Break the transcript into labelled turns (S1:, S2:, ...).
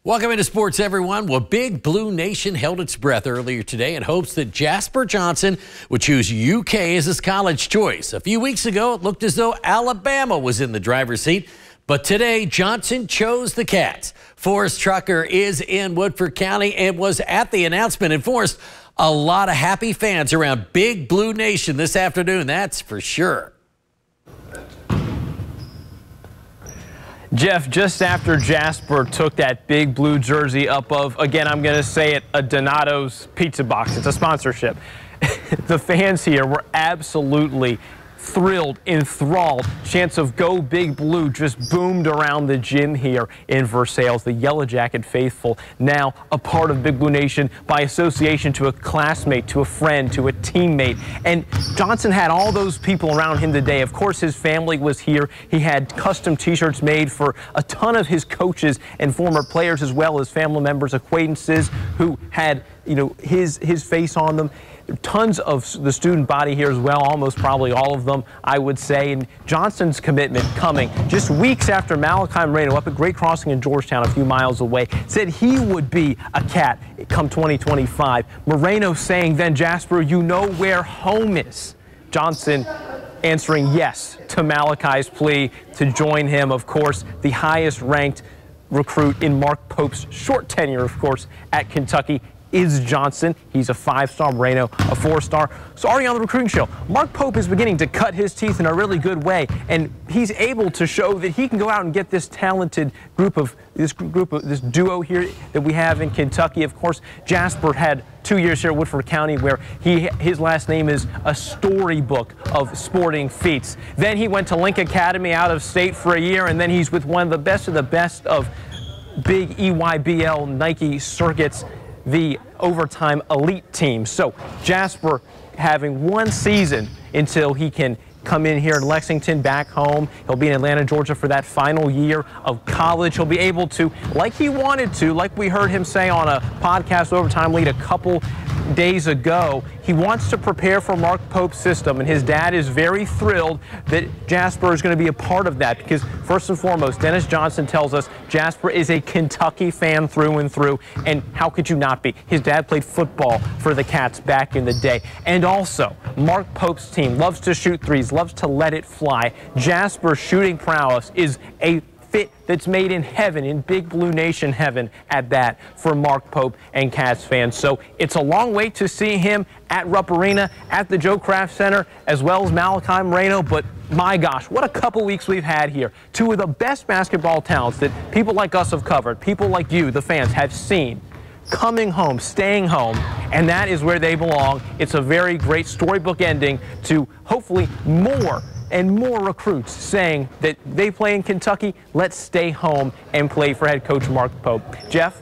S1: Welcome into sports, everyone. Well, Big Blue Nation held its breath earlier today in hopes that Jasper Johnson would choose UK as his college choice. A few weeks ago, it looked as though Alabama was in the driver's seat, but today Johnson chose the Cats. Forrest Trucker is in Woodford County and was at the announcement. And Forrest, a lot of happy fans around Big Blue Nation this afternoon, that's for sure.
S2: Jeff, just after Jasper took that big blue jersey up of, again, I'm going to say it, a Donato's pizza box. It's a sponsorship. The fans here were absolutely thrilled, enthralled. Chants of "Go Big Blue" just boomed around the gym here in Versailles. The Yellow Jacket faithful now a part of Big Blue Nation by association to a classmate, to a friend, to a teammate. And Johnson had all those people around him today. Of course, his family was here. He had custom t-shirts made for a ton of his coaches and former players, as well as family members, acquaintances who had, his face on them. Tons of the student body here as well, almost probably all of them, I would say. And Johnson's commitment coming just weeks after Malachi Moreno up at Great Crossing in Georgetown, a few miles away, said he would be a Cat come 2025. Moreno saying then, Jasper, you know where home is. Johnson answering yes to Malachi's plea to join him. Of course, the highest ranked recruit in Mark Pope's short tenure, of course, at Kentucky is Johnson. He's a 5-star, Moreno a 4-star. So already on the recruiting show, Mark Pope is beginning to cut his teeth in a really good way, and he's able to show that he can go out and get this talented this duo here that we have in Kentucky. Of course, Jasper had 2 years here at Woodford County where his last name is a storybook of sporting feats. Then he went to Link Academy out of state for a year, and then he's with one of the best of big EYBL Nike circuits, the overtime elite team. So Jasper having one season until he can come in here in Lexington, back home. He'll be in Atlanta, Georgia for that final year of college. He'll be able to, like he wanted to, like we heard him say on a podcast, Overtime Lead, a couple days ago, he wants to prepare for Mark Pope's system, and his dad is very thrilled that Jasper is going to be a part of that because, first and foremost, Dennis Johnson tells us Jasper is a Kentucky fan through and through, and how could you not be? His dad played football for the Cats back in the day. And also, Mark Pope's team loves to shoot threes, loves to let it fly. Jasper's shooting prowess is a fit that's made in heaven, in Big Blue Nation heaven at that, for Mark Pope and Cats fans. So it's a long wait to see him at Rupp Arena, at the Joe Kraft Center, as well as Malachi Moreno. But my gosh, what a couple weeks we've had here. Two of the best basketball talents that people like us have covered, people like you, the fans, have seen coming home, staying home, and that is where they belong. It's a very great storybook ending to hopefully more and more recruits saying that they play in Kentucky, let's stay home and play for head coach Mark Pope. Jeff?